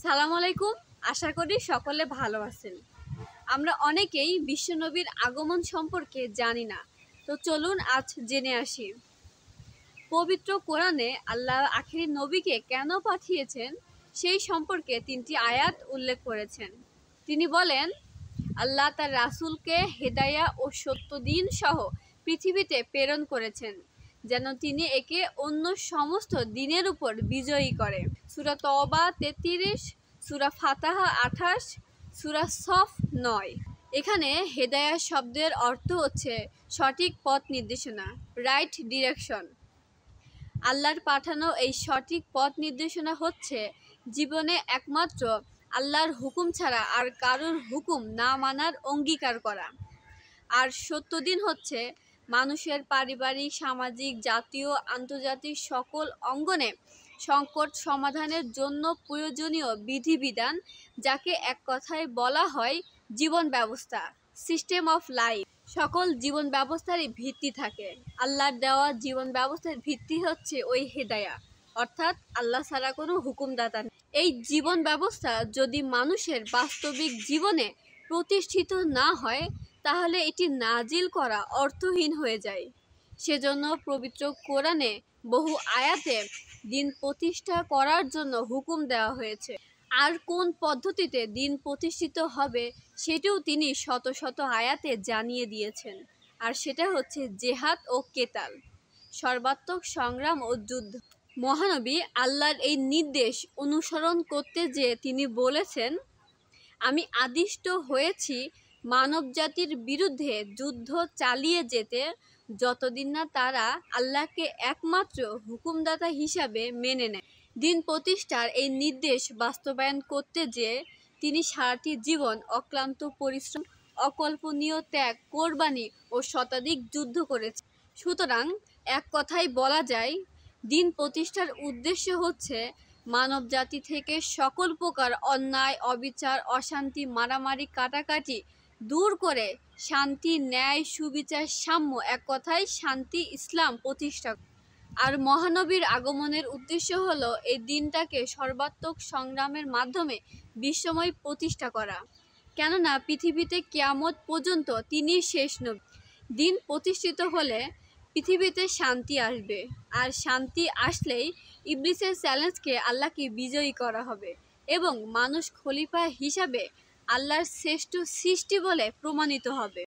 সালাম আলাইকুম। আশা করি সকলে ভালো আছেন। আমরা অনেকেই বিশ্বনবীর আগমন সম্পর্কে জানি না, তো চলুন আজ জেনে আসি। পবিত্র কোরআনে আল্লাহ আখিরি নবীকে কেন পাঠিয়েছেন সেই সম্পর্কে 3টি আয়াত উল্লেখ করেছেন। তিনি বলেন, আল্লাহ তার রাসূলকে হেদায়া ও সত্য দিন সহ পৃথিবীতে প্রেরণ করেছেন, যেন তিনি একে অন্য সমস্ত দিনের উপর বিজয়ী করে। সূরা তওবা 33, সূরা ফাতাহা 28, সূরা সফ 9। এখানে হেদায়া শব্দের অর্থ হচ্ছে সঠিক পথ নির্দেশনা, রাইট ডিরেকশন। আল্লাহর পাঠানো এই সঠিক পথ নির্দেশনা হচ্ছে জীবনে একমাত্র আল্লাহর হুকুম ছাড়া আর কারোর হুকুম না মানার অঙ্গীকার করা। আর সত্য দিন হচ্ছে মানুষের পারিবারিক, সামাজিক, জাতীয়, আন্তর্জাতিক সকল অঙ্গনে সংকট সমাধানের জন্য প্রয়োজনীয় বিধিবিধান, যাকে এক কথায় বলা হয় জীবন ব্যবস্থা, সিস্টেম অফ লাইফ। সকল জীবন ব্যবস্থারই ভিত্তি থাকে। আল্লাহর দেওয়া জীবন ব্যবস্থার ভিত্তি হচ্ছে ওই হেদায়া, অর্থাৎ আল্লাহ ছাড়া কোনো হুকুমদাতা নেই। এই জীবন ব্যবস্থা যদি মানুষের বাস্তবিক জীবনে প্রতিষ্ঠিত না হয়, তাহলে এটি নাজিল করা অর্থহীন হয়ে যায়। সেজন্য পবিত্র কোরআনে বহু আয়াতে দিন প্রতিষ্ঠা করার জন্য হুকুম দেওয়া হয়েছে। আর কোন পদ্ধতিতে দিন প্রতিষ্ঠিত হবে সেটিও তিনি শত শত আয়াতে জানিয়ে দিয়েছেন। আর সেটা হচ্ছে জেহাদ ও কেতাল, সর্বাত্মক সংগ্রাম ও যুদ্ধ। মহানবী আল্লাহর এই নির্দেশ অনুসরণ করতে যেয়ে তিনি বলেছেন, আমি আদিষ্ট হয়েছি মানবজাতির বিরুদ্ধে যুদ্ধ চালিয়ে যেতে, যতদিন না তারা আল্লাহকে একমাত্র হুকুমদাতা হিসাবে মেনে নেয়। দিন প্রতিষ্ঠার এই নির্দেশ বাস্তবায়ন করতে যেয়ে তিনি সারাটি জীবন অক্লান্ত পরিশ্রম, অকল্পনীয় ত্যাগ, কোরবানি ও শতাধিক যুদ্ধ করেছেন। সুতরাং এক কথায় বলা যায়, দিন প্রতিষ্ঠার উদ্দেশ্য হচ্ছে মানব জাতি থেকে সকল প্রকার অন্যায়, অবিচার, অশান্তি, মারামারি, কাটাকাটি দূর করে শান্তি, ন্যায়, সুবিচার, সাম্য, এক কথায় শান্তি, ইসলাম প্রতিষ্ঠা। আর মহানবীর আগমনের উদ্দেশ্য হলো এই দিনটাকে সর্বাত্মক সংগ্রামের মাধ্যমে বিশ্বময় প্রতিষ্ঠা করা। কেননা পৃথিবীতে কিয়ামত পর্যন্ত তিনি শেষ নবী। দিন প্রতিষ্ঠিত হলে পৃথিবীতে শান্তি আসবে, আর শান্তি আসলেই ইবলিসের চ্যালেঞ্জকে আল্লাহকে বিজয়ী করা হবে এবং মানুষ খলিফা হিসাবে আল্লাহর শ্রেষ্ঠ সৃষ্টি বলে প্রমাণিত হবে।